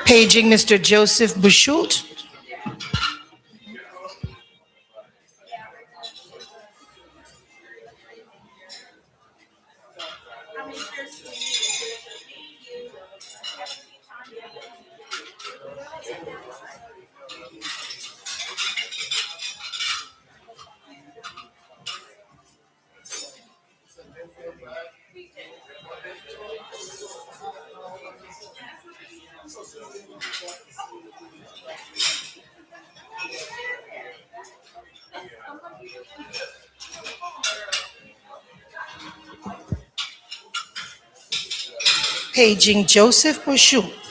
Paging Mr. Joseph Boschulte. Paging Joseph Boschulte.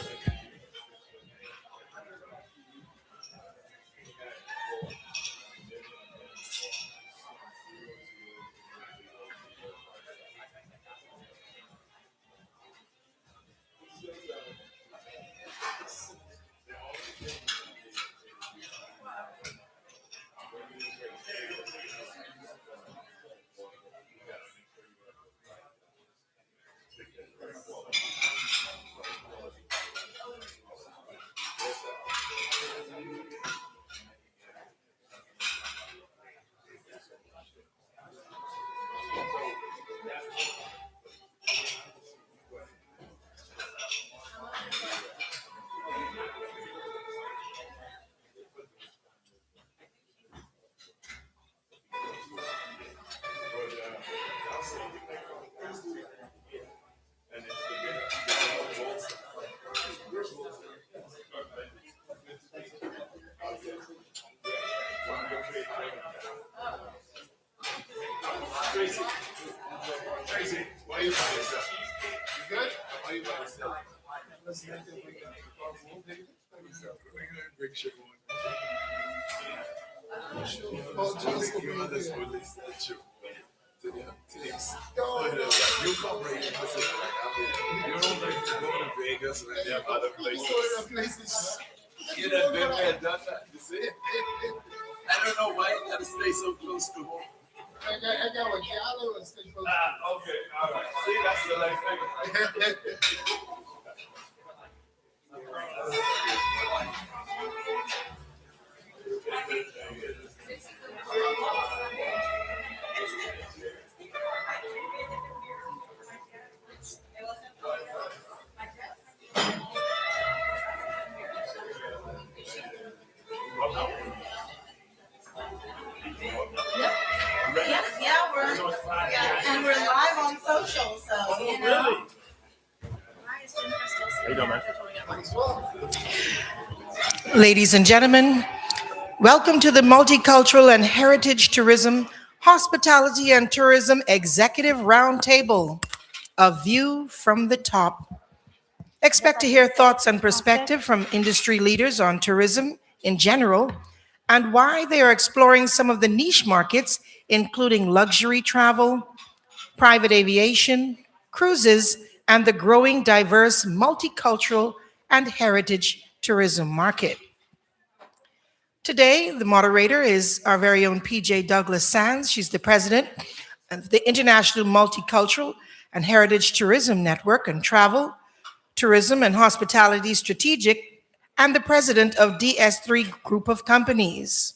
Tracy, why are you by yourself? You good? Why are you by yourself? Bring sugar on. You understood this, that's true. To these, you come right in, you're only to go to Vegas and they have other places. You done been there, done that, you see? I don't know why you gotta stay so close to home. I got what y'all stay close. Okay, all right. See, that's the life thing. And we're live on social, so you know. Really? How you doing, man? Ladies and gentlemen, welcome to the Multicultural and Heritage Tourism, Hospitality and Tourism Executive Roundtable, A View from the Top. Expect to hear thoughts and perspective from industry leaders on tourism in general and why they are exploring some of the niche markets, including luxury travel, private aviation, cruises, and the growing diverse multicultural and heritage tourism market. Today, the moderator is our very own PJ Douglas Sands. She's the president of the International Multicultural and Heritage Tourism Network and Travel, Tourism and Hospitality Strategic, and the president of DS3 Group of Companies.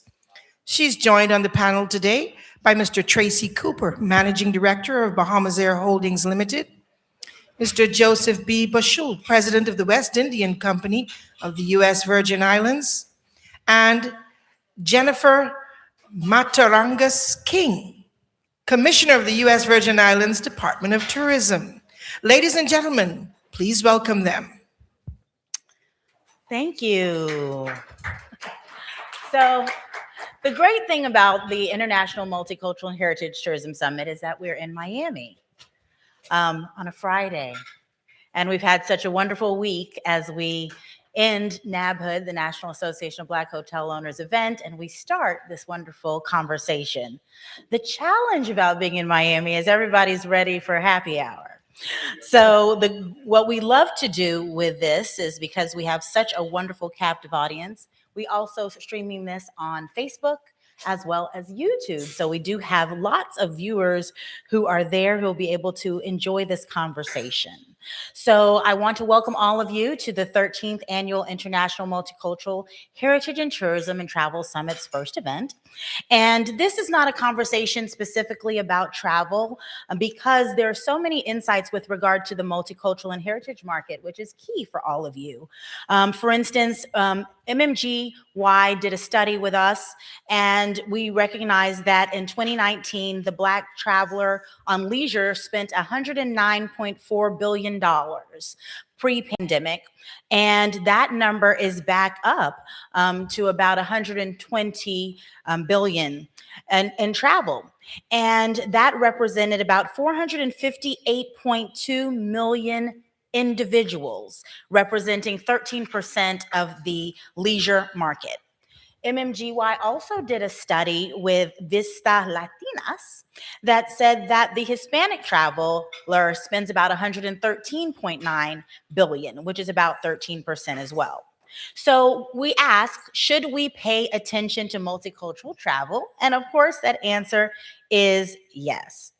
She's joined on the panel today by Mr. Tracy Cooper, Managing Director of Bahamasair Holdings Limited, Mr. Joseph B. Boschulte, President of the West Indian Company of the U.S. Virgin Islands, and Jennifer Matarangas-King, Commissioner of the U.S. Virgin Islands Department of Tourism. Ladies and gentlemen, please welcome them. Thank you. So, the great thing about the International Multicultural Heritage Tourism Summit is that we're in Miami on a Friday. And we've had such a wonderful week as we end NABHOOD, the National Association of Black Hotel Owners event, and we start this wonderful conversation. The challenge about being in Miami is everybody's ready for happy hour. So what we love to do with this is because we have such a wonderful captive audience, we also streaming this on Facebook as well as YouTube. So we do have lots of viewers who are there who will be able to enjoy this conversation. So I want to welcome all of you to the 13th Annual International Multicultural Heritage and Tourism and Travel Summit's first event. And this is not a conversation specifically about travel because there are so many insights with regard to the multicultural and heritage market, which is key for all of you. For instance, MMGY did a study with us, and we recognized that in 2019, the Black traveler on leisure spent $109.4 billion pre-pandemic, and that number is back up to about 120 billion in travel. And that represented about 458.2 million individuals, representing 13% of the leisure market. MMGY also did a study with Vista Latinas that said that the Hispanic traveler spends about 113.9 billion, which is about 13% as well. So we ask, should we pay attention to multicultural travel? And of course, that answer is yes.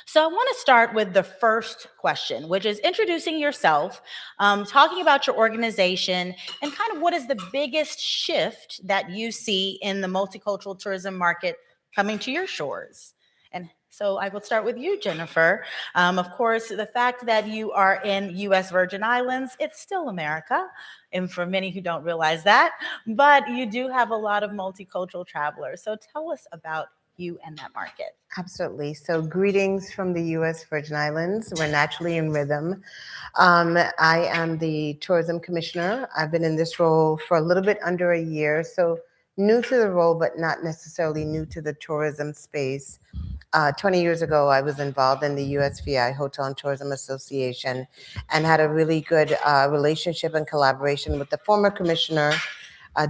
So I want to start with the first question, which is introducing yourself, talking about your organization, and kind of what is the biggest shift that you see in the multicultural tourism market coming to your shores. And so I will start with you, Jennifer. Of course, the fact that you are in U.S. Virgin Islands, it's still America, and for many who don't realize that, but you do have a lot of multicultural travelers. So tell us about you and that market. Absolutely. So greetings from the U.S. Virgin Islands. We're naturally in rhythm. I am the tourism commissioner. I've been in this role for a little bit under a year. So new to the role, but not necessarily new to the tourism space. 20 years ago, I was involved in the USVI Hotel and Tourism Association and had a really good relationship and collaboration with the former commissioner,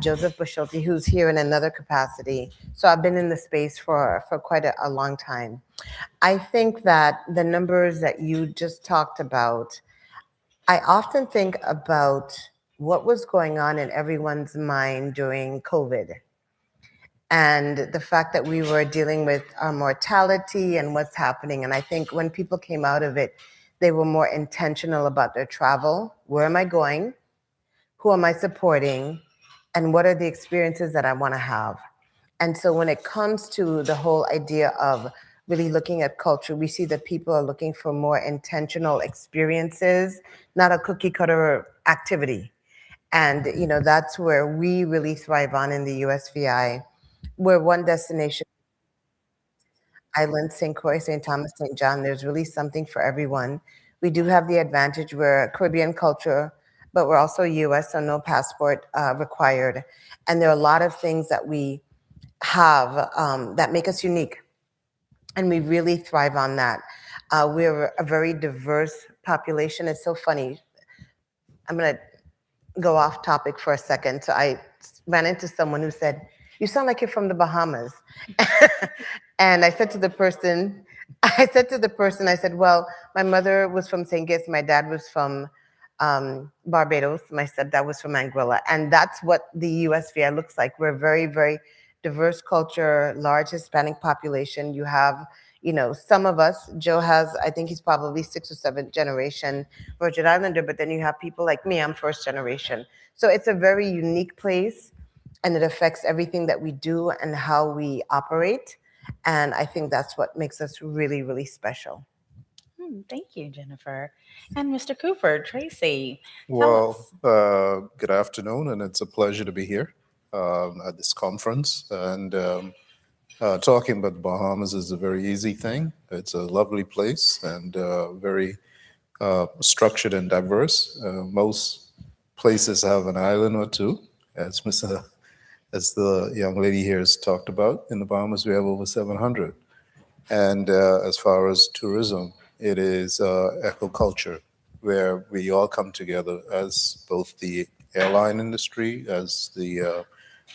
Joseph Boschulte, who's here in another capacity. So I've been in the space for quite a long time. I think that the numbers that you just talked about, I often think about what was going on in everyone's mind during COVID and the fact that we were dealing with mortality and what's happening. And I think when people came out of it, they were more intentional about their travel. Where am I going? Who am I supporting? And what are the experiences that I want to have? And so when it comes to the whole idea of really looking at culture, we see that people are looking for more intentional experiences, not a cookie cutter activity. And that's where we really thrive on in the USVI. We're one destination island, St. Croix, St. Thomas, St. John. There's really something for everyone. We do have the advantage we're Caribbean culture, but we're also US, so no passport required. And there are a lot of things that we have that make us unique. And we really thrive on that. We're a very diverse population. It's so funny. I'm going to go off topic for a second. So I ran into someone who said, "You sound like you're from the Bahamas." And I said to the person, I said, "Well, my mother was from St. Kitts, my dad was from Barbados, my stepdad was from Anguilla." And that's what the USVI looks like. We're a very, very diverse culture, large Hispanic population. You have, some of us, Joe has, I think he's probably 6th or 7th generation Virgin Islander, but then you have people like me, I'm 1st generation. So it's a very unique place and it affects everything that we do and how we operate. And I think that's what makes us really, really special. Thank you, Jennifer. And Mr. Cooper, Tracy, tell Well, us. good afternoon, and it's a pleasure to be here at this conference. And talking about the Bahamas is a very easy thing. It's a lovely place and very structured and diverse. Most places have an island or two, as the young lady here has talked about. In the Bahamas, we have over 700. And as far as tourism, it is ecoculture, where we all come together as both the airline industry, as the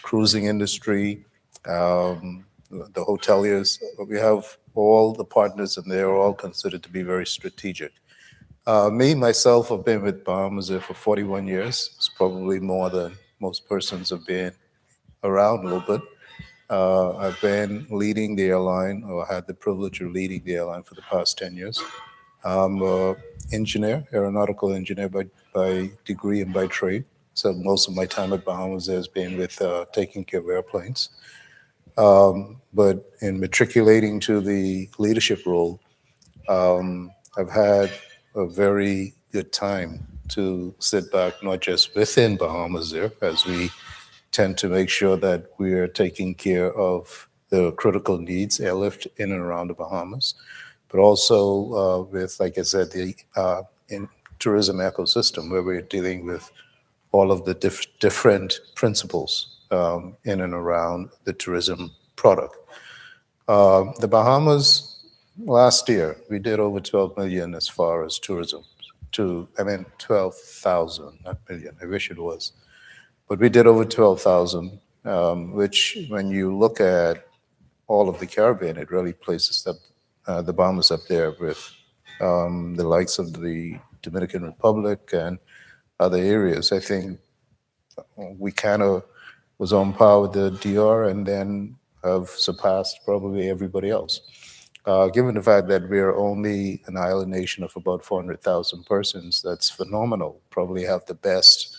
cruising industry, the hoteliers. We have all the partners, and they're all considered to be very strategic. Myself, I've been with Bahamasair for 41 years. It's probably more than most persons have been around a little bit. I've been leading the airline, or had the privilege of leading the airline for the past 10 years. I'm an engineer, aeronautical engineer by degree and by trade. So most of my time at Bahamas has been with taking care of airplanes. But in matriculating to the leadership role, I've had a very good time to sit back, not just within Bahamasair, as we tend to make sure that we are taking care of the critical needs, airlift in and around the Bahamas, but also with, like I said, the in tourism ecosystem, where we're dealing with all of the different principles in and around the tourism product. The Bahamas, last year, we did over 12 million as far as tourism. 12,000, not million, I wish it was. But we did over 12,000, which when you look at all of the Caribbean, it really places the Bahamas up there with the likes of the Dominican Republic and other areas. I think we kind of was on par with the DR and then have surpassed probably everybody else. Given the fact that we're only an island nation of about 400,000 persons, that's phenomenal. Probably have the best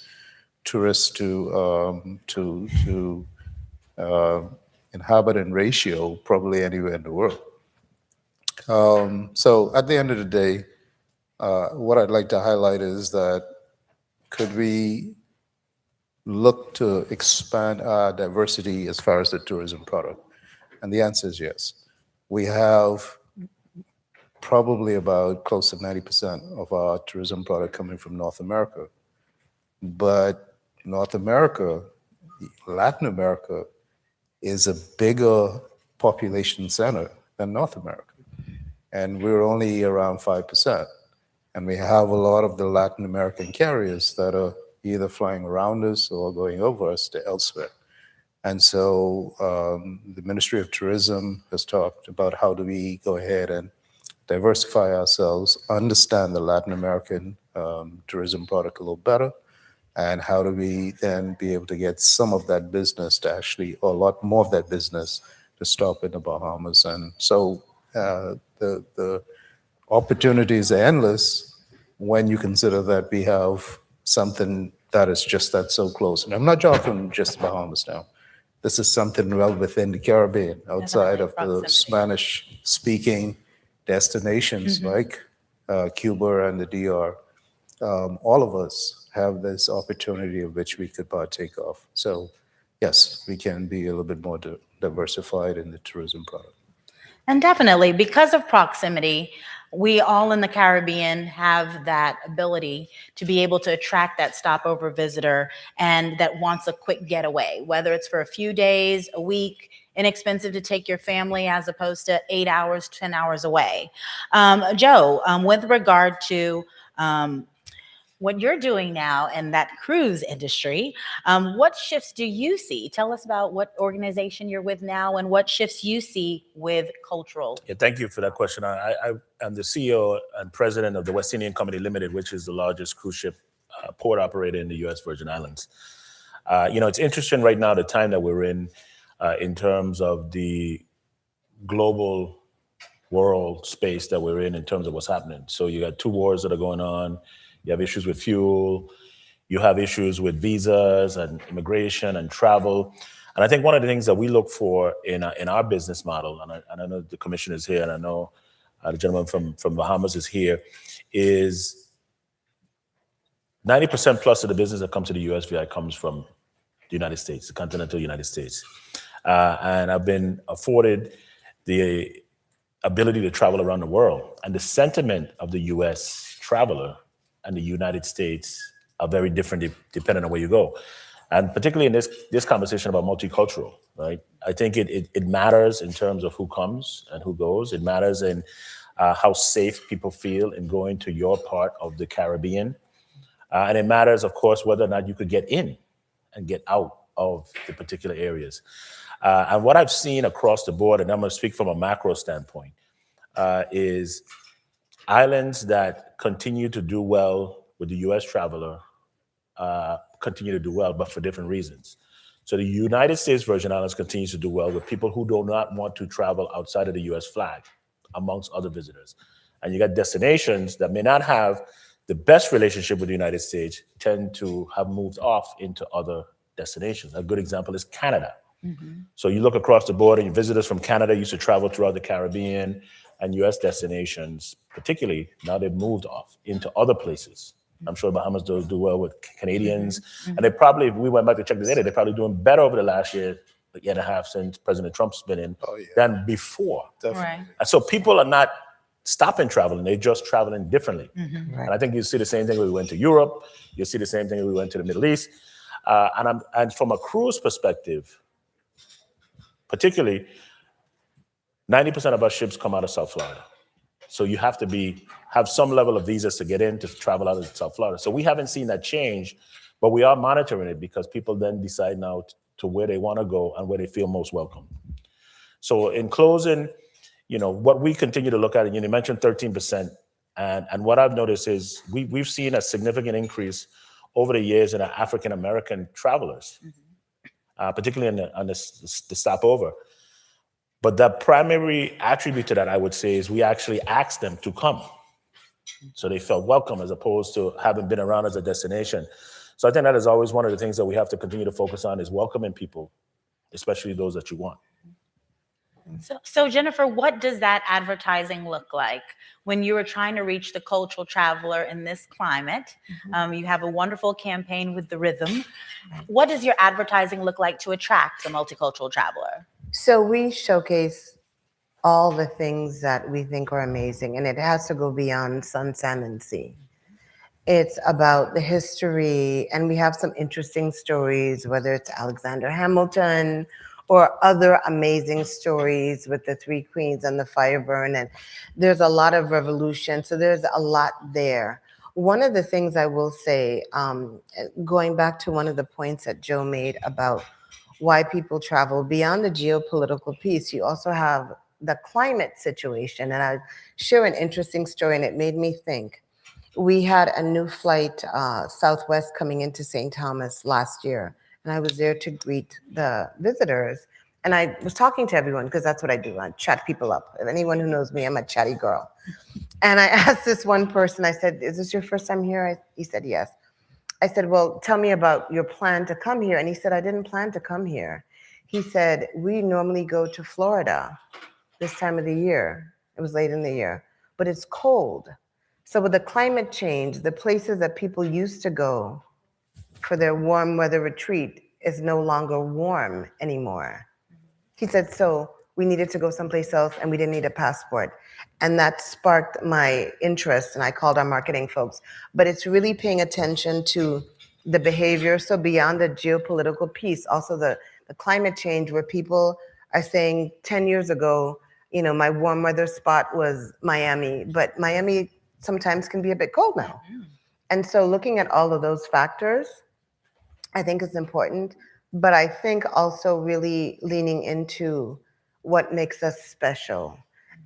tourists to inhabitant ratio probably anywhere in the world. So at the end of the day, what I'd like to highlight is that could we look to expand our diversity as far as the tourism product? And the answer is yes. We have probably about close to 90% of our tourism product coming from North America. But North America, Latin America is a bigger population center than North America. And we're only around 5%. And we have a lot of the Latin American carriers that are either flying around us or going over us to elsewhere. And so the Ministry of Tourism has talked about how do we go ahead and diversify ourselves, understand the Latin American tourism product a little better, and how do we then be able to get some of that business to actually, or a lot more of that business to stop in the Bahamas. And so the opportunities are endless when you consider that we have something that is just that so close. And I'm not talking just Bahamas now. This is something well within the Caribbean, outside of the Spanish-speaking destinations like Cuba and the DR. All of us have this opportunity of which we could partake of. So yes, we can be a little bit more diversified in the tourism product. And definitely, because of proximity, we all in the Caribbean have that ability to be able to attract that stopover visitor and that wants a quick getaway, whether it's for a few days, a week, inexpensive to take your family as opposed to 8 hours, 10 hours away. Joe, with regard to what you're doing now in that cruise industry, what shifts do you see? Tell us about what organization you're with now and what shifts you see with cultural. Yeah, thank you for that question. I am the CEO and president of the West Indian Company Limited, which is the largest cruise ship port operator in the U.S. Virgin Islands. It's interesting right now, the time that we're in terms of the global world space that we're in terms of what's happening. So you got two wars that are going on. You have issues with fuel. You have issues with visas and immigration and travel. And I think one of the things that we look for in our business model, and I know the commissioner is here, and I know the gentleman from Bahamas is here, is 90% plus of the business that comes to the USVI comes from the United States, the continental United States. And I've been afforded the ability to travel around the world. And the sentiment of the US traveler and the United States are very different depending on where you go. And particularly in this conversation about multicultural, right? I think it matters in terms of who comes and who goes. It matters in how safe people feel in going to your part of the Caribbean. And it matters, of course, whether or not you could get in and get out of the particular areas. And what I've seen across the board, and I'm going to speak from a macro standpoint, is islands that continue to do well with the U.S. traveler continue to do well, but for different reasons. So the United States Virgin Islands continues to do well with people who do not want to travel outside of the U.S. flag, amongst other visitors. And you got destinations that may not have the best relationship with the United States tend to have moved off into other destinations. A good example is Canada. Mm-hmm. So you look across the border, and visitors from Canada used to travel throughout the Caribbean and U.S. destinations, particularly now they've moved off into other places. I'm sure Bahamas do well with Canadians. Mm-hmm. And they probably, if we went back to check the data, they're probably doing better over the last year and a half since President Trump's been in than before. Definitely. Right. And so people are not stopping traveling, they're just traveling differently. Mm-hmm. Right. And I think you see the same thing when we went to Europe, you see the same thing when we went to the Middle East. And from a cruise perspective, particularly, 90% of our ships come out of South Florida. So you have to have some level of visas to get in to travel out of South Florida. So we haven't seen that change, but we are monitoring it because people then decide now to where they want to go and where they feel most welcome. So in closing, what we continue to look at, and you mentioned 13%, and what I've noticed is we've seen a significant increase over the years in our African-American travelers, particularly on the stopover. But the primary attribute to that, I would say, is we actually asked them to come. So they felt welcome as opposed to having been around as a destination. So I think that is always one of the things that we have to continue to focus on is welcoming people, especially those that you want. So Jennifer, what does that advertising look like when you are trying to reach the cultural traveler in this climate? Mm-hmm. You have a wonderful campaign with the Rhythm. What does your advertising look like to attract the multicultural traveler? So we showcase all the things that we think are amazing, and it has to go beyond sun, sand, and sea. It's about the history, and we have some interesting stories, whether it's Alexander Hamilton or other amazing stories with the three queens and the fire burn. And there's a lot of revolution. So there's a lot there. One of the things I will say, going back to one of the points that Joe made about why people travel, beyond the geopolitical piece, you also have the climate situation. And I'll share an interesting story, and it made me think. We had a new flight, Southwest, coming into St. Thomas last year, and I was there to greet the visitors. And I was talking to everyone because that's what I do. I chat people up. And anyone who knows me, I'm a chatty girl. And I asked this one person, I said, "Is this your first time here?" He said, "Yes." I said, "Well, tell me about your plan to come here." And he said, "I didn't plan to come here." He said, "We normally go to Florida this time of the year." It was late in the year, but it's cold. So with the climate change, the places that people used to go for their warm weather retreat is no longer warm anymore. He said, so we needed to go someplace else and we didn't need a passport. And that sparked my interest, and I called our marketing folks. But it's really paying attention to the behavior. So beyond the geopolitical piece, also the climate change, where people are saying 10 years ago, my warm weather spot was Miami, but Miami sometimes can be a bit cold now. And so looking at all of those factors, I think is important, but I think also really leaning into what makes us special.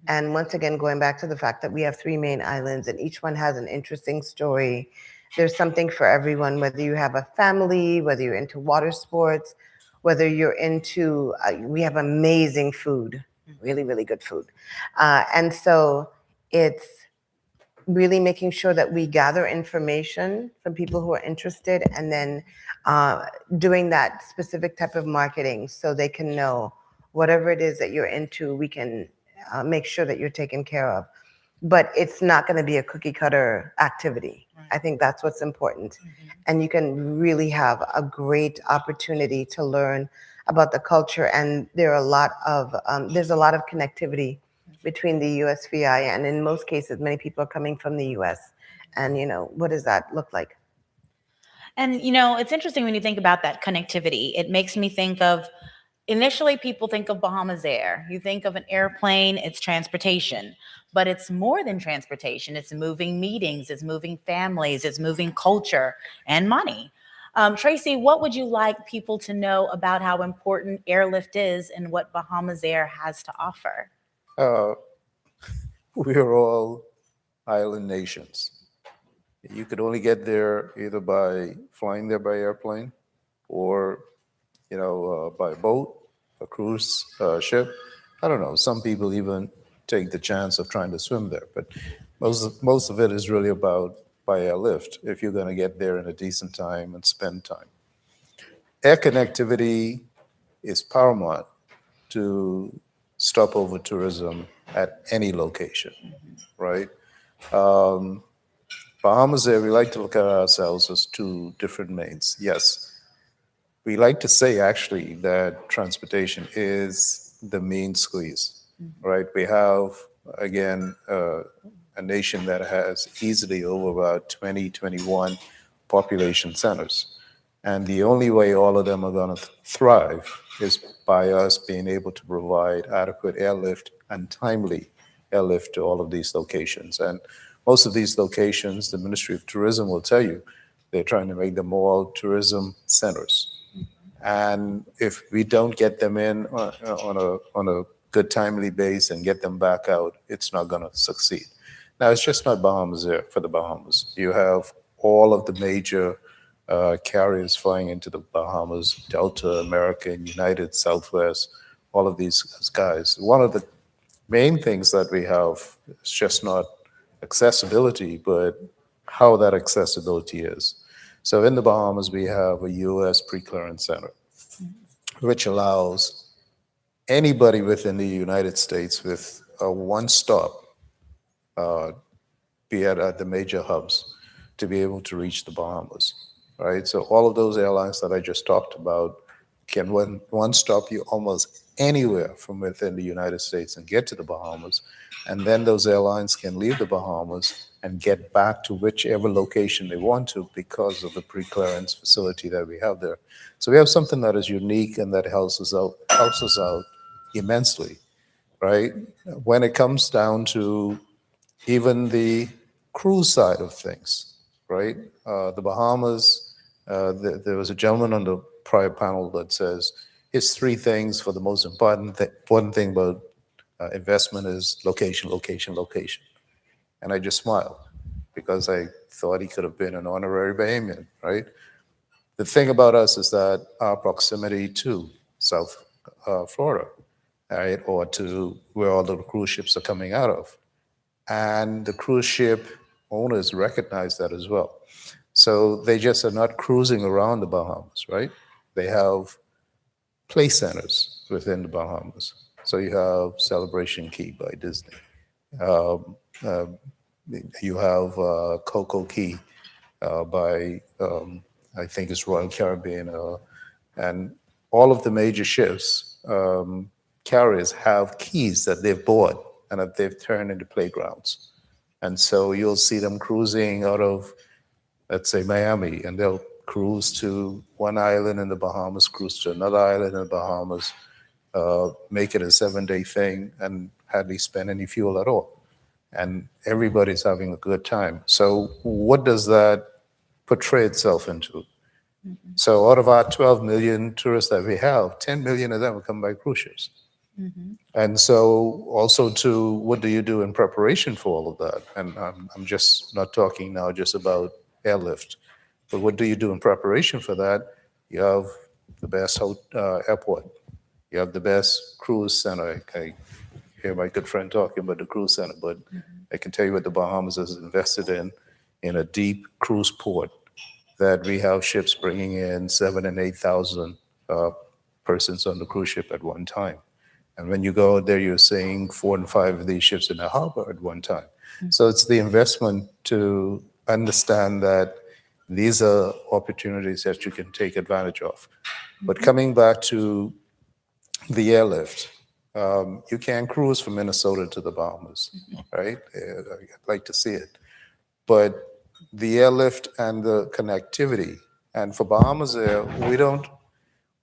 And once again, going back to the fact that we have 3 main islands and each one has an interesting story. There's something for everyone, whether you have a family, whether you're into water sports, whether you're into, we have amazing food, really, really good food. And so it's really making sure that we gather information from people who are interested, and then doing that specific type of marketing so they can know whatever it is that you're into, we can make sure that you're taken care of. But it's not going to be a cookie cutter activity. I think that's what's important. And you can really have a great opportunity to learn about the culture. And there's a lot of connectivity between the USVI, and in most cases, many people are coming from the US. And what does that look like? And it's interesting when you think about that connectivity. It makes me think of, initially people think of Bahamasair. You think of an airplane, it's transportation, but it's more than transportation. It's moving meetings, it's moving families, it's moving culture and money. Tracy, what would you like people to know about how important airlift is and what Bahamasair has to offer? We're all island nations. You could only get there either by flying there by airplane or, by boat, a cruise ship. I don't know. Some people even take the chance of trying to swim there, but most of it is really about by airlift if you're going to get there in a decent time and spend time. Air connectivity is paramount to stopover tourism at any location, right? Bahamasair, we like to look at ourselves as 2 different mains. Yes, we like to say actually that transportation is the main squeeze, right? We have, again, a nation that has easily over about 20, 21 population centers. And the only way all of them are going to thrive is by us being able to provide adequate airlift and timely airlift to all of these locations. And most of these locations, the Ministry of Tourism will tell you, they're trying to make them all tourism centers. And if we don't get them in on a good timely base and get them back out, it's not going to succeed. Now, it's just not Bahamasair for the Bahamas. You have all of the major carriers flying into the Bahamas, Delta, American, United, Southwest, all of these guys. One of the main things that we have is just not accessibility, but how that accessibility is. So in the Bahamas, we have a US pre-clearance center, which allows anybody within the United States with a one-stop, be it at the major hubs, to be able to reach the Bahamas, right? So all of those airlines that I just talked about can one stop you almost anywhere from within the United States and get to the Bahamas. And then those airlines can leave the Bahamas and get back to whichever location they want to because of the pre-clearance facility that we have there. So we have something that is unique and that helps us out immensely, right? When it comes down to even the cruise side of things, right? The Bahamas, there was a gentleman on the prior panel that says it's three things for the most important thing about investment is location, location, location. And I just smiled because I thought he could have been an honorary Bahamian, right? The thing about us is that our proximity to South Florida, right, or to where all the cruise ships are coming out of. And the cruise ship owners recognize that as well. So they just are not cruising around the Bahamas, right? They have play centers within the Bahamas. So you have Celebration Key by Disney. You have Coco Key by, I think it's Royal Caribbean. And all of the major ships, carriers have keys that they've bought and that they've turned into playgrounds. And so you'll see them cruising out of, let's say, Miami, and they'll cruise to one island in the Bahamas, cruise to another island in the Bahamas, make it a 7-day thing and hardly spend any fuel at all. And everybody's having a good time. So what does that portray itself into? Mm-hmm. So out of our 12 million tourists that we have, 10 million of them will come by cruise ships. Mm-hmm. And so also to what do you do in preparation for all of that? And I'm just not talking now just about airlift, but what do you do in preparation for that? You have the best airport. You have the best cruise center. I hear my good friend talking about the cruise center, but I can tell you what the Bahamas has invested in a deep cruise port that we have ships bringing in 7,000 and 8,000 persons on the cruise ship at one time. And when you go out there, you're seeing 4 and 5 of these ships in the harbor at one time. Mm-hmm. So it's the investment to understand that these are opportunities that you can take advantage of. Mm-hmm. But coming back to the airlift, you can cruise from Minnesota to the Bahamas, right? I'd like to see it. But the airlift and the connectivity, and for Bahamasair,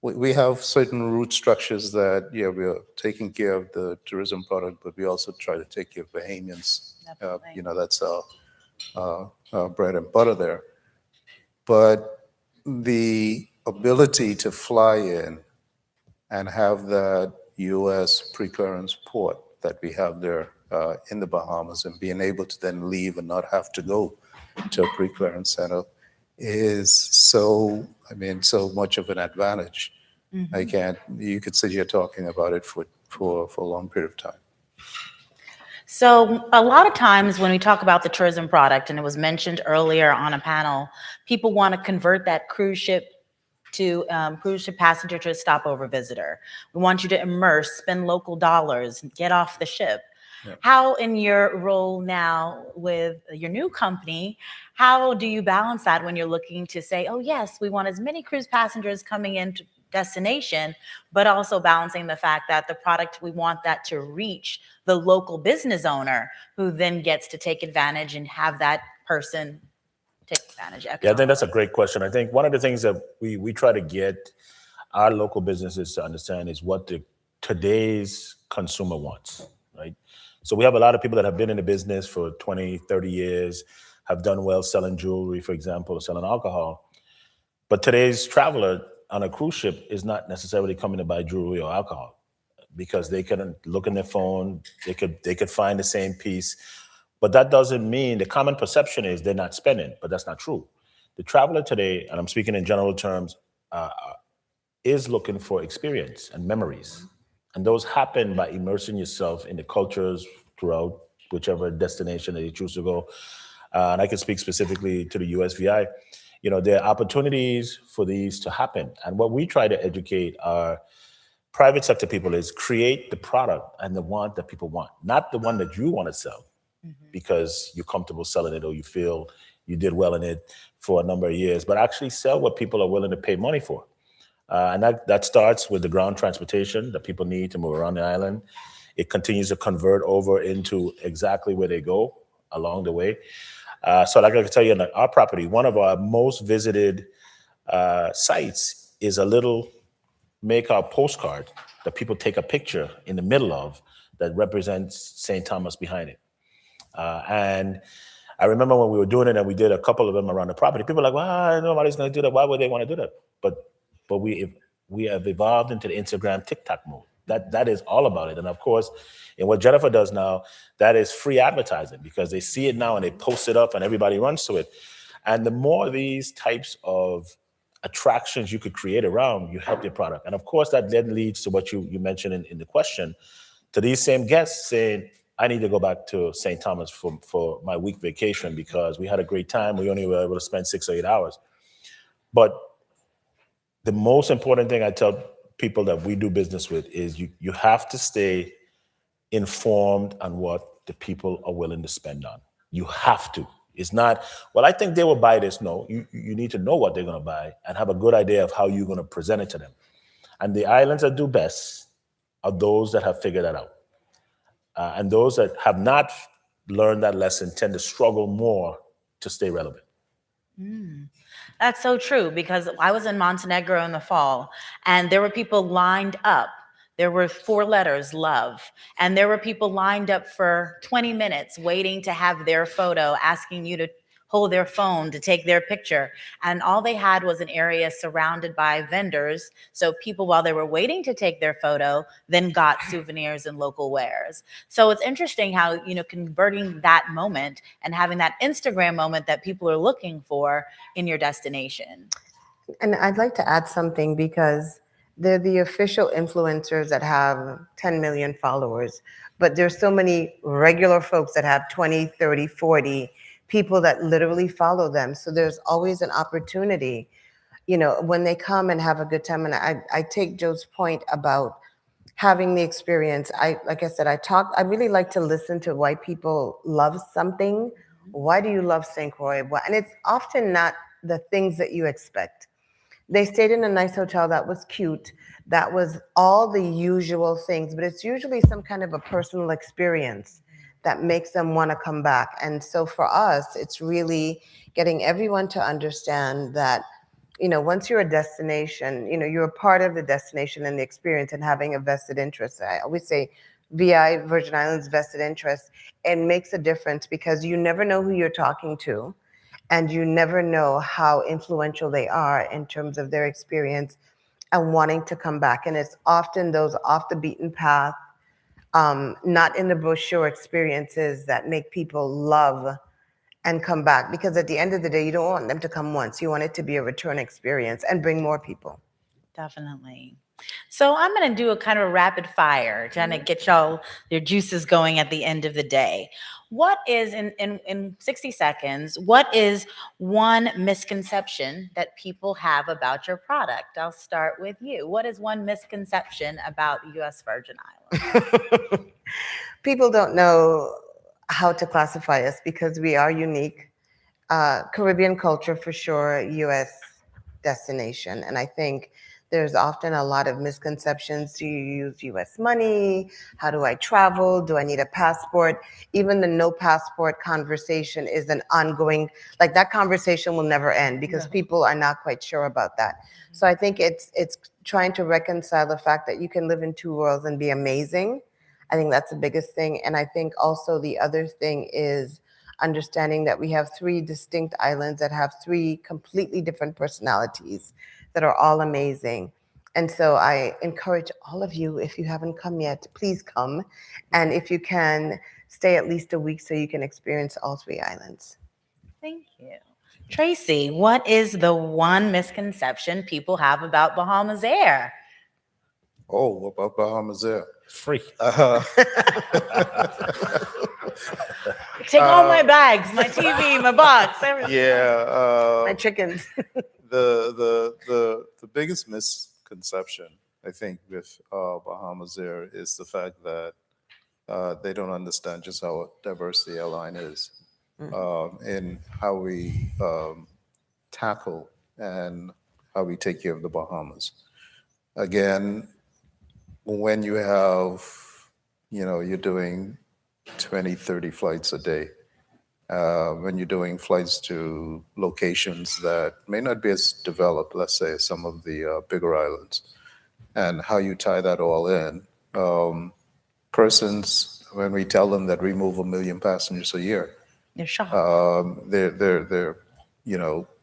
we have certain route structures that, we are taking care of the tourism product, but we also try to take care of Bahamians. That's our bread and butter there. But the ability to fly in and have that U.S. pre-clearance port that we have there in the Bahamas and being able to then leave and not have to go to a pre-clearance center is so much of an advantage. Mm-hmm. You could sit here talking about it for a long period of time. So a lot of times when we talk about the tourism product, and it was mentioned earlier on a panel, people want to convert that cruise ship passenger to a stopover visitor. We want you to immerse, spend local dollars, get off the ship. Yeah. How, in your role now with your new company, how do you balance that when you're looking to say, oh yes, we want as many cruise passengers coming into destination, but also balancing the fact that the product, we want that to reach the local business owner who then gets to take advantage and have that person take advantage of. Yeah, I think that's a great question. I think one of the things that we try to get our local businesses to understand is what today's consumer wants, right? So we have a lot of people that have been in the business for 20, 30 years, have done well selling jewelry, for example, or selling alcohol. But today's traveler on a cruise ship is not necessarily coming to buy jewelry or alcohol because they can look in their phone, they could find the same piece. But that doesn't mean, the common perception is they're not spending, but that's not true. The traveler today, and I'm speaking in general terms, is looking for experience and memories. And those happen by immersing yourself in the cultures throughout whichever destination that you choose to go. And I can speak specifically to the USVI. There are opportunities for these to happen. And what we try to educate our private sector people is create the product and the one that people want, not the one that you want to sell because you're comfortable selling it or you feel you did well in it for a number of years, but actually sell what people are willing to pay money for. And that starts with the ground transportation that people need to move around the island. It continues to convert over into exactly where they go along the way. So like I can tell you, on our property, one of our most visited sites is a little make-out postcard that people take a picture in the middle of that represents St. Thomas behind it. And I remember when we were doing it and we did a couple of them around the property, people were like, well, nobody's going to do that. Why would they want to do that? But we have evolved into the Instagram TikTok mode. That is all about it. And of course, in what Jennifer does now, that is free advertising because they see it now and they post it up and everybody runs to it. And the more these types of attractions you could create around, you help your product. And of course, that then leads to what you mentioned in the question, to these same guests saying, I need to go back to St. Thomas for my week vacation because we had a great time. We only were able to spend 6 or 8 hours. But the most important thing I tell people that we do business with is you have to stay informed on what the people are willing to spend on. You have to. It's not, well, I think they will buy this. No, you need to know what they're going to buy and have a good idea of how you're going to present it to them. And the islands that do best are those that have figured that out. And those that have not learned that lesson tend to struggle more to stay relevant. That's so true because I was in Montenegro in the fall and there were people lined up. There were 4 letters, love. And there were people lined up for 20 minutes waiting to have their photo, asking you to hold their phone to take their picture. And all they had was an area surrounded by vendors. So people, while they were waiting to take their photo, then got souvenirs and local wares. So it's interesting how, converting that moment and having that Instagram moment that people are looking for in your destination. And I'd like to add something because they're the official influencers that have 10 million followers, but there's so many regular folks that have 20, 30, 40 people that literally follow them. So there's always an opportunity, when they come and have a good time. And I take Joe's point about having the experience. Like I said, I really like to listen to why people love something. Why do you love St. Croix? And it's often not the things that you expect. They stayed in a nice hotel that was cute. That was all the usual things, but it's usually some kind of a personal experience that makes them want to come back. And so for us, it's really getting everyone to understand that, once you're a destination, you're a part of the destination and the experience and having a vested interest. I always say VI, Virgin Islands vested interest, it makes a difference because you never know who you're talking to and you never know how influential they are in terms of their experience and wanting to come back. And it's often those off the beaten path, not in the brochure experiences that make people love and come back, because at the end of the day, you don't want them to come once. You want it to be a return experience and bring more people. Definitely. So I'm going to do a kind of a rapid fire, trying to get y'all your juices going at the end of the day. What is, in 60 seconds, what is one misconception that people have about your product? I'll start with you. What is one misconception about U.S. Virgin Islands? People don't know how to classify us because we are unique. Caribbean culture for sure, U.S. destination. And I think there's often a lot of misconceptions. Do you use U.S. money? How do I travel? Do I need a passport? Even the no passport conversation is an ongoing, like that conversation will never end because people are not quite sure about that. So I think it's trying to reconcile the fact that you can live in 2 worlds and be amazing. I think that's the biggest thing. And I think also the other thing is understanding that we have 3 distinct islands that have 3 completely different personalities that are all amazing. And so I encourage all of you, if you haven't come yet, please come. And if you can, stay at least a week so you can experience all 3 islands. Thank you. Tracy, what is the one misconception people have about Bahamasair? Oh, about Bahamasair. Free. Take all my bags, my TV, my box, everything. Yeah. My chickens. The biggest misconception, I think, with Bahamasair is the fact that they don't understand just how diverse the airline is in how we tackle and how we take care of the Bahamas. Again, when you have, you're doing 20, 30 flights a day, when you're doing flights to locations that may not be as developed, let's say some of the bigger islands, and how you tie that all in. Persons, when we tell them that we move 1 million passengers a year, You're shocked. they're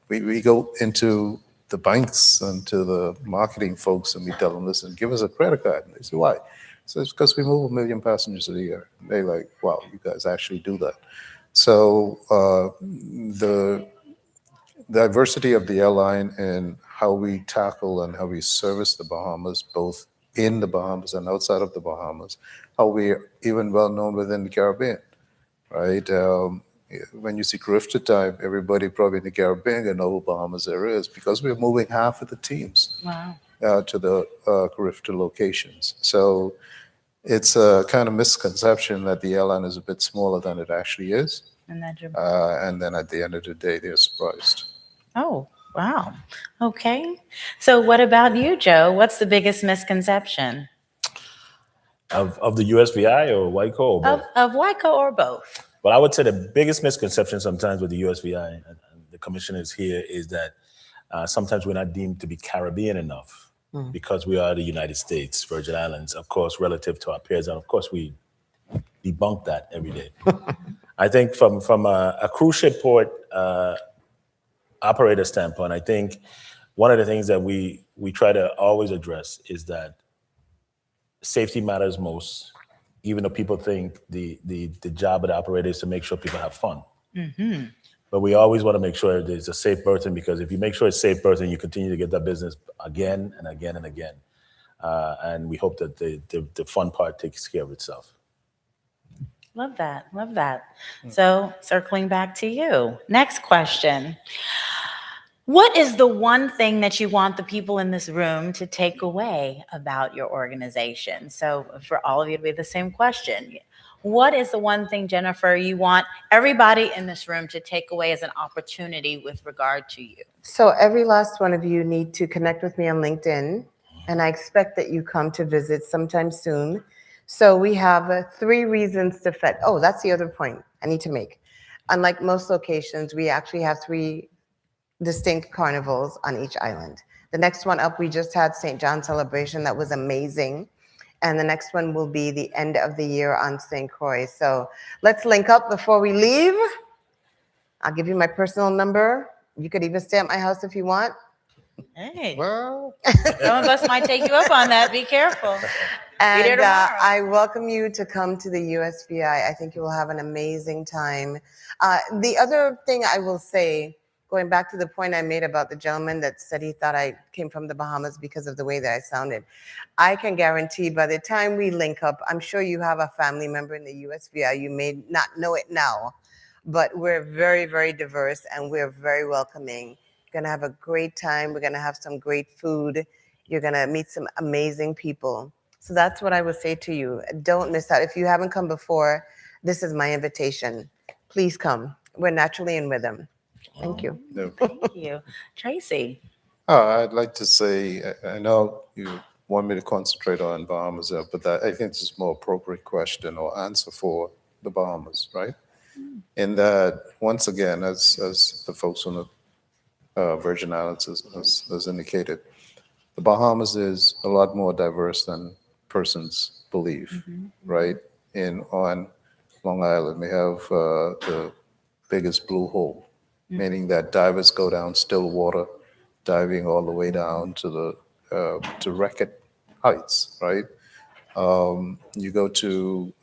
we go into the banks and to the marketing folks and we tell them, listen, give us a credit card. And they say, why? So it's because we move 1 million passengers a year. And they like, wow, you guys actually do that. So the diversity of the airline and how we tackle and how we service the Bahamas, both in the Bahamas and outside of the Bahamas, how we're even well known within the Caribbean, right? When you see Carifta time, everybody probably in the Caribbean gonna know who Bahamasair is because we're moving half of the teams Wow. to the Carifta locations. So it's a kind of misconception that the airline is a bit smaller than it actually is. And that you're, And then at the end of the day, they're surprised. oh, wow. Okay. So what about you, Joe? What's the biggest misconception? Of the USVI or WICO or both? Of WICO or both? Well, I would say the biggest misconception sometimes with the USVI and the commissioners here is that sometimes we're not deemed to be Caribbean enough because we are the United States, Virgin Islands, of course, relative to our peers. And of course, we debunk that every day. I think from a cruise ship port operator standpoint, I think one of the things that we try to always address is that safety matters most, even though people think the job of the operator is to make sure people have fun. Mm-hmm. But we always want to make sure there's a safe berthing, because if you make sure it's safe berthing, you continue to get that business again and again and again. And we hope that the fun part takes care of itself. Love that. Love that. So circling back to you. Next question. What is the one thing that you want the people in this room to take away about your organization? So for all of you to be the same question. What is the one thing, Jennifer, you want everybody in this room to take away as an opportunity with regard to you? So every last one of you need to connect with me on LinkedIn, and I expect that you come to visit sometime soon. So we have 3 reasons to fetch. Oh, that's the other point I need to make. Unlike most locations, we actually have 3 distinct carnivals on each island. The next one up, we just had St. John celebration. That was amazing. And the next one will be the end of the year on St. Croix. So let's link up before we leave. I'll give you my personal number. You could even stay at my house if you want. Hey, Well, some of us might take you up on that. Be careful. And there tomorrow. I welcome you to come to the USVI. I think you will have an amazing time. The other thing I will say, going back to the point I made about the gentleman that said he thought I came from the Bahamas because of the way that I sounded, I can guarantee by the time we link up, I'm sure you have a family member in the USVI. You may not know it now, but we're very, very diverse and we're very welcoming. You're gonna have a great time. We're gonna have some great food. You're gonna meet some amazing people. So that's what I would say to you. Don't miss out. If you haven't come before, this is my invitation. Please come. We're naturally in rhythm. Thank you. no. Thank you. Tracy. I'd like to say, I know you want me to concentrate on Bahamas, but I think this is a more appropriate question or answer for the Bahamas, right? In that, once again, as the folks on the Virgin Islands has indicated, the Bahamas is a lot more diverse than persons believe, right? On Long Island, we have the biggest blue hole, meaning that divers go down still water, diving all the way down to the to Wreckett Heights, right? You go to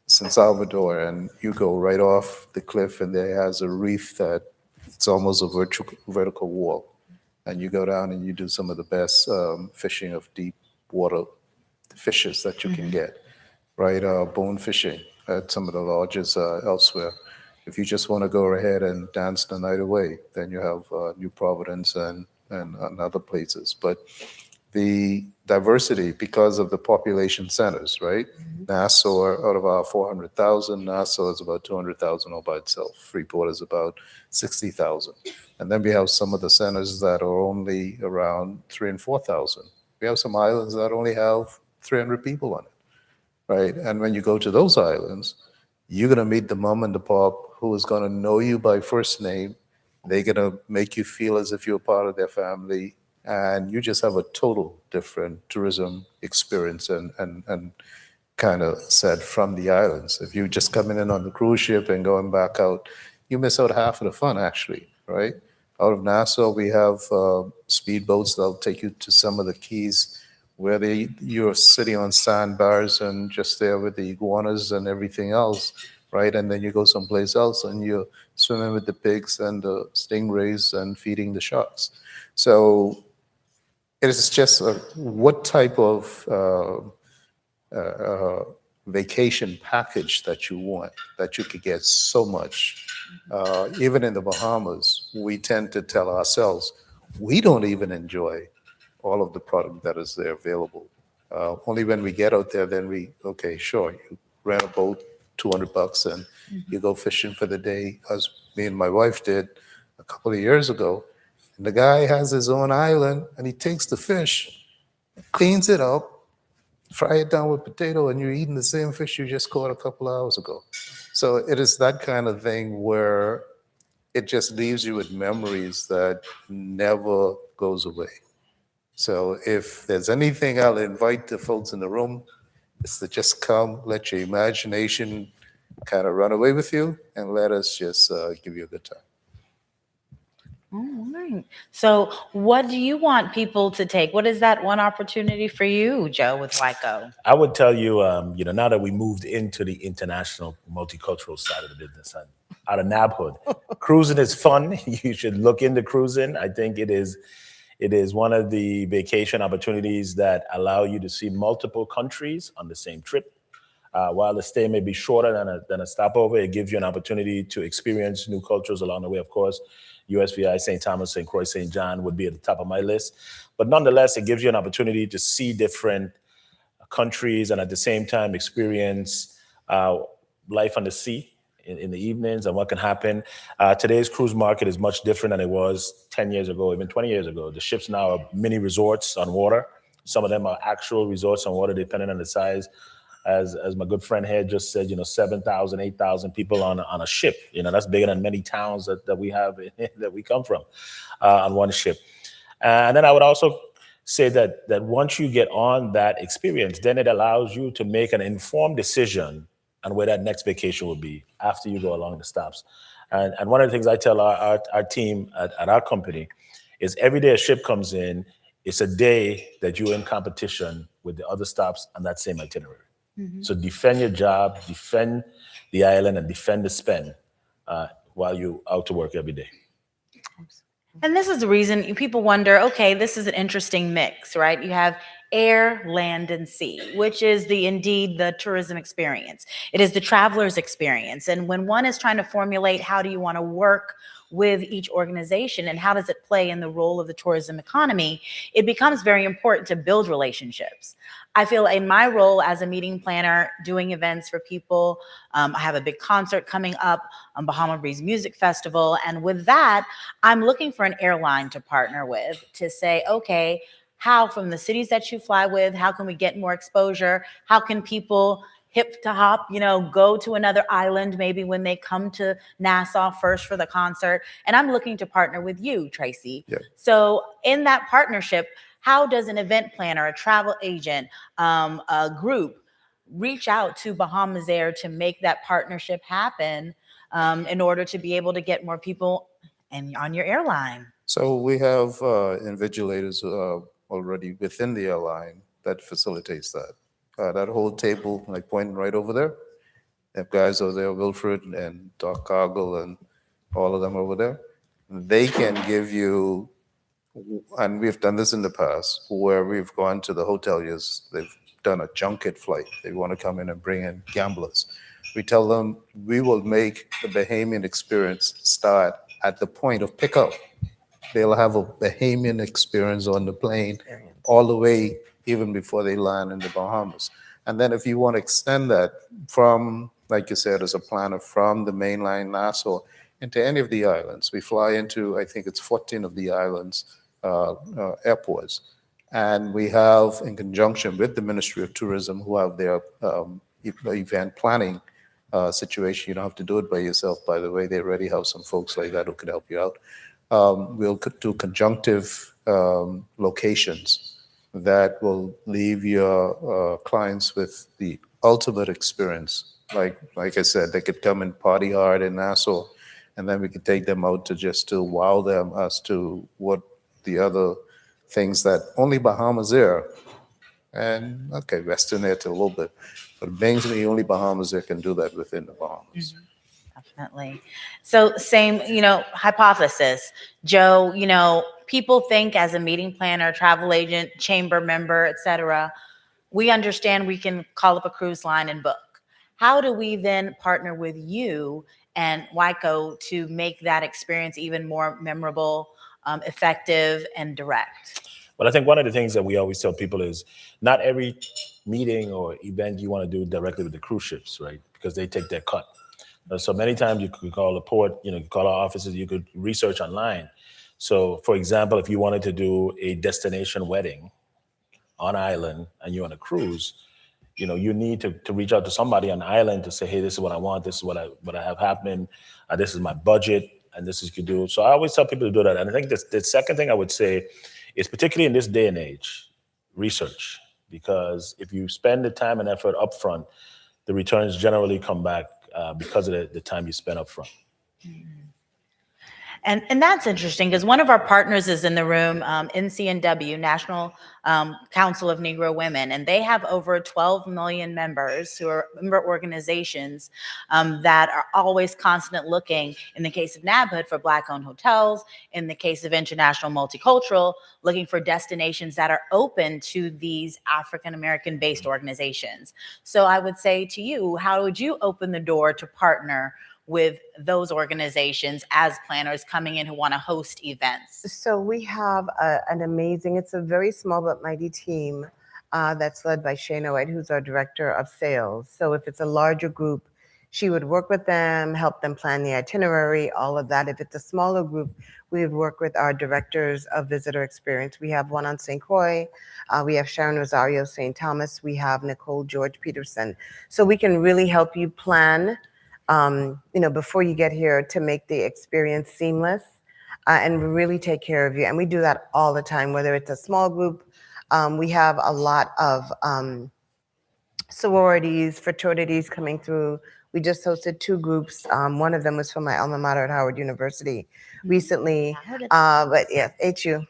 San Salvador and you go right off the cliff, and there has a reef that it's almost a vertical wall, and you go down and you do some of the best fishing of deep water fishes that you can get, right? Bone fishing at some of the lodges elsewhere. If you just want to go ahead and dance the night away, then you have New Providence and other places. But the diversity because of the population centers, right? Nassau, out of our 400,000, Nassau is about 200,000 all by itself. Freeport is about 60,000. And then we have some of the centers that are only around 3,000 and 4,000. We have some islands that only have 300 people on it, right? And when you go to those islands, you're going to meet the mom and the pop who is going to know you by first name. They're going to make you feel as if you're part of their family. And you just have a total different tourism experience and kind of said from the islands. If you're just coming in on the cruise ship and going back out, you miss out half of the fun, actually, right? Out of Nassau, we have speedboats that'll take you to some of the keys where you're sitting on sandbars and just there with the iguanas and everything else, right? And then you go someplace else and you're swimming with the pigs and the stingrays and feeding the sharks. So it is just what type of vacation package that you want, that you could get so much. Even in the Bahamas, we tend to tell ourselves, we don't even enjoy all of the product that is there available. Only when we get out there, then okay, sure, you rent a boat, $200, and you go fishing for the day, as me and my wife did a couple of years ago. And the guy has his own island, and he takes the fish, cleans it up, fry it down with potato, and you're eating the same fish you just caught a couple of hours ago. So it is that kind of thing where it just leaves you with memories that never goes away. So if there's anything I'll invite the folks in the room, is to just come, let your imagination kind of run away with you, and let us just give you a good time. All right. So what do you want people to take? What is that one opportunity for you, Joe, with WICO? I would tell you, now that we moved into the international multicultural side of the business, out of NABHOOD, cruising is fun. You should look into cruising. I think it is one of the vacation opportunities that allow you to see multiple countries on the same trip. While the stay may be shorter than a stopover, it gives you an opportunity to experience new cultures along the way. Of course, USVI, St. Thomas, St. Croix, St. John would be at the top of my list. But nonetheless, it gives you an opportunity to see different countries and at the same time experience life on the sea in the evenings and what can happen. Today's cruise market is much different than it was 10 years ago, even 20 years ago. The ships now are mini resorts on water. Some of them are actual resorts on water, depending on the size. As my good friend here just said, 7,000, 8,000 people on a ship. That's bigger than many towns that we have, that we come from on one ship. And then I would also say that once you get on that experience, then it allows you to make an informed decision on where that next vacation will be after you go along the stops. And one of the things I tell our team at our company is every day a ship comes in, it's a day that you're in competition with the other stops on that same itinerary. Mm-hmm. So defend your job, defend the island, and defend the spend while you're out to work every day. And this is the reason people wonder, okay, this is an interesting mix, right? You have air, land, and sea, which is indeed the tourism experience. It is the traveler's experience. And when one is trying to formulate how do you want to work with each organization and how does it play in the role of the tourism economy, it becomes very important to build relationships. I feel in my role as a meeting planner, doing events for people, I have a big concert coming up on Bahama Breeze Music Festival. And with that, I'm looking for an airline to partner with to say, okay, how from the cities that you fly with, how can we get more exposure? How can people hip to hop, go to another island, maybe when they come to Nassau first for the concert. And I'm looking to partner with you, Tracy. Yeah. So in that partnership, how does an event planner, a travel agent, a group reach out to Bahamasair to make that partnership happen in order to be able to get more people on your airline? So we have invigilators already within the airline that facilitates that. That whole table, like pointing right over there, they have guys over there, Wilfred and Doc Cargill and all of them over there. They can give you, and we've done this in the past, where we've gone to the hoteliers, they've done a junket flight. They want to come in and bring in gamblers. We tell them we will make the Bahamian experience start at the point of pickup. They'll have a Bahamian experience on the plane all the way even before they land in the Bahamas. And then if you want to extend that from, like you said, as a planner, from the mainland Nassau into any of the islands, we fly into, I think it's 14 of the islands airports. And we have, in conjunction with the Ministry of Tourism, who have their event planning situation. You don't have to do it by yourself, by the way. They already have some folks like that who could help you out. We'll do conjunctive locations that will leave your clients with the ultimate experience. Like I said, they could come and party hard in Nassau, and then we could take them out to wow them as to what the other things that only Bahamasair, and okay, Western Air to a little bit, but mainly only Bahamasair can do that within the Bahamas. Definitely. So same, hypothesis. Joe, people think as a meeting planner, travel agent, chamber member, et cetera, we understand we can call up a cruise line and book. How do we then partner with you and WICO to make that experience even more memorable, effective, and direct? Well, I think one of the things that we always tell people is not every meeting or event you want to do directly with the cruise ships, right? Because they take their cut. So many times you could call the port, you could call our offices, you could research online. So for example, if you wanted to do a destination wedding on island and you're on a cruise, you need to reach out to somebody on the island to say, hey, this is what I want, this is what I have happening, this is my budget, and this is what you do. So I always tell people to do that. And I think the second thing I would say is, particularly in this day and age, research. Because if you spend the time and effort upfront, the returns generally come back because of the time you spend up front. And that's interesting because one of our partners is in the room, NCNW, National Council of Negro Women, and they have over 12 million members who are member organizations that are always constant looking, in the case of NABHOOD, for Black-owned hotels, in the case of International Multicultural, looking for destinations that are open to these African-American based organizations. So I would say to you, how would you open the door to partner with those organizations as planners coming in who want to host events? So we have an amazing, it's a very small but mighty team that's led by Shana White, who's our director of sales. So if it's a larger group, she would work with them, help them plan the itinerary, all of that. If it's a smaller group, we would work with our directors of visitor experience. We have one on St. Croix, we have Sharon Rosario, St. Thomas, we have Nicole George Peterson. So we can really help you plan before you get here to make the experience seamless and really take care of you. And we do that all the time, whether it's a small group. We have a lot of sororities, fraternities coming through. We just hosted 2 groups. One of them was from my alma mater at Howard University recently. But yeah, HU,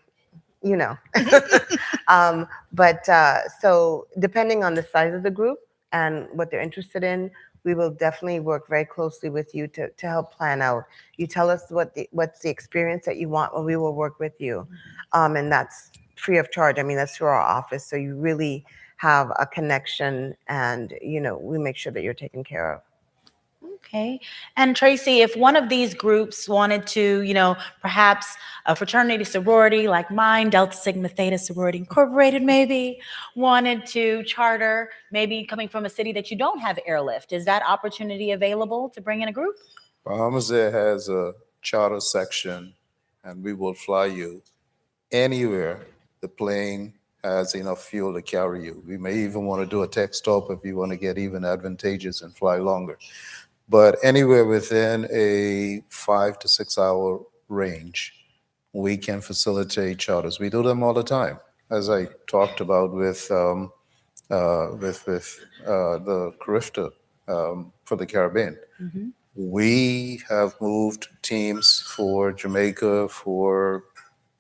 so depending on the size of the group and what they're interested in, we will definitely work very closely with you to help plan out. You tell us what's the experience that you want, and we will work with you. And that's free of charge. I mean, that's through our office. So you really have a connection, and, we make sure that you're taken care of. Okay. And Tracy, if one of these groups wanted to, perhaps a fraternity, sorority like mine, Delta Sigma Theta Sorority Incorporated, maybe wanted to charter, maybe coming from a city that you don't have airlift, is that opportunity available to bring in a group? Bahamasair has a charter section, and we will fly you anywhere the plane has enough fuel to carry you. We may even want to do a tech stop if you want to get even advantageous and fly longer. But anywhere within a 5 to 6 hour range, we can facilitate charters. We do them all the time, as I talked about with the Carifta for the Caribbean. Mm-hmm. We have moved teams for Jamaica, for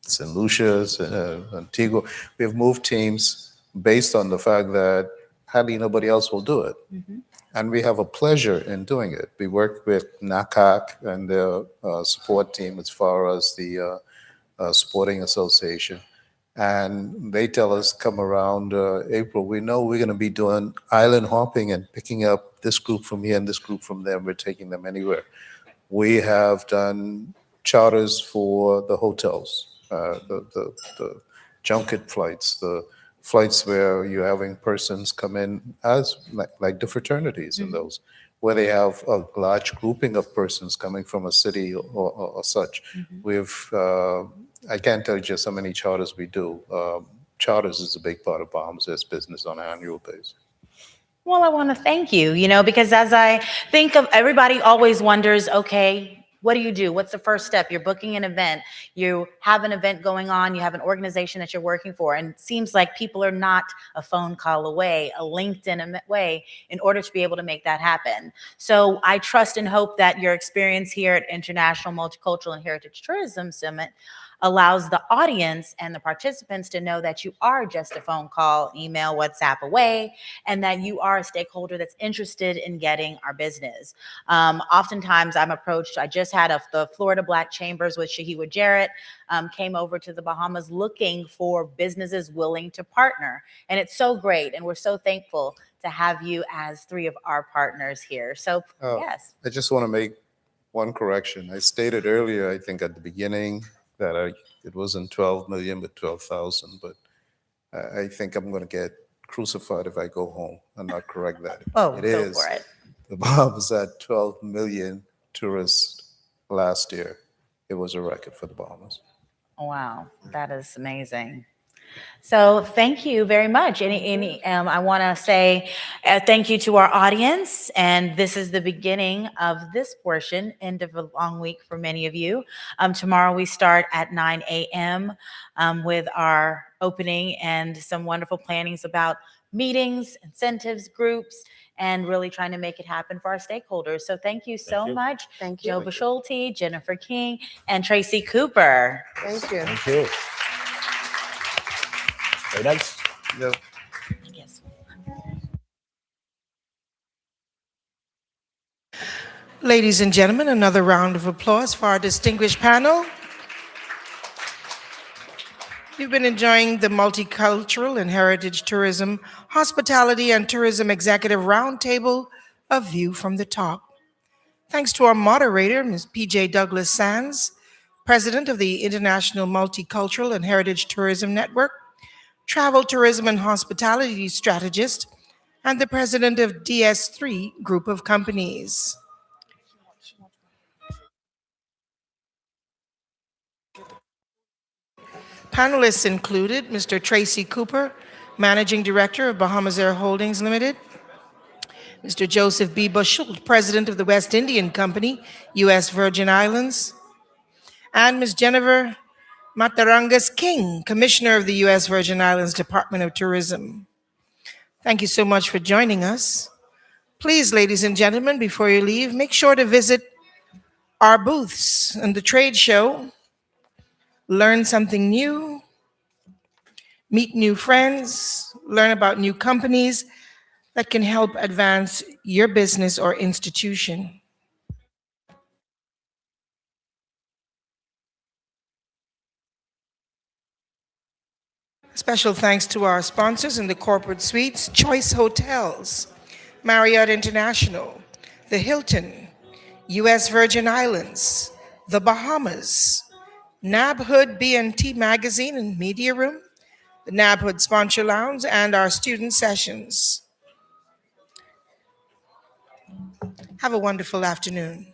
St. Lucia's, Antigua. We have moved teams based on the fact that hardly nobody else will do it. Mm-hmm. And we have a pleasure in doing it. We work with NACAC and their support team as far as the sporting association. And they tell us, come around April, we know we're going to be doing island hopping and picking up this group from here and this group from there. We're taking them anywhere. We have done charters for the hotels, the junket flights, the flights where you're having persons come in as like the fraternities in those, where they have a large grouping of persons coming from a city or such. We've, I can't tell you just how many charters we do. Charters is a big part of Bahamasair's business on an annual basis. Well, I want to thank you, because as I think of, everybody always wonders, okay, what do you do? What's the first step? You're booking an event. You have an event going on. You have an organization that you're working for. And it seems like people are not a phone call away, a LinkedIn away in order to be able to make that happen. So I trust and hope that your experience here at International Multicultural and Heritage Tourism Summit allows the audience and the participants to know that you are just a phone call, email, WhatsApp away, and that you are a stakeholder that's interested in getting our business. Oftentimes I'm approached, I just had the Florida Black Chambers with Shahid Jarrett, came over to the Bahamas looking for businesses willing to partner. And it's so great. And we're so thankful to have you as 3 of our partners here. So yes. I just want to make one correction. I stated earlier, I think at the beginning, that it wasn't 12 million, but 12,000. But I think I'm going to get crucified if I go home and not correct that. Oh, go for it. The Bahamas had 12 million tourists last year. It was a record for the Bahamas. Wow, that is amazing. So thank you very much. I want to say thank you to our audience. And this is the beginning of this portion, end of a long week for many of you. Tomorrow we start at 9 a.m. With our opening and some wonderful plannings about meetings, incentives, groups, and really trying to make it happen for our stakeholders. So thank you so much. Thank you. Joe Boschulte, Jennifer King, and Tracy Cooper. Thank you. Thank you. Very nice. Yeah. Yes. Ladies and gentlemen, another round of applause for our distinguished panel. You've been enjoying the Multicultural and Heritage Tourism, Hospitality and Tourism Executive Roundtable, A View from the Top. Thanks to our moderator, Ms. P.J. Douglas Sands, President of the International Multicultural and Heritage Tourism Network, Travel, Tourism, and Hospitality Strategist, and the President of DS3 Group of Companies. Panelists included Mr. Tracy Cooper, Managing Director of Bahamasair Holdings Limited, Mr. Joseph B. Boschulte, President of the West Indian Company, U.S. Virgin Islands, and Ms. Jennifer Matarangas-King, Commissioner of the U.S. Virgin Islands Department of Tourism. Thank you so much for joining us. Please, ladies and gentlemen, before you leave, make sure to visit our booths in the trade show, learn something new, meet new friends, learn about new companies that can help advance your business or institution. Special thanks to our sponsors in the corporate suites, Choice Hotels, Marriott International, the Hilton, U.S. Virgin Islands, the Bahamas, NABHOOD B&T Magazine and Media Room, the NABHOOD Sponsor Lounge, and our student sessions. Have a wonderful afternoon.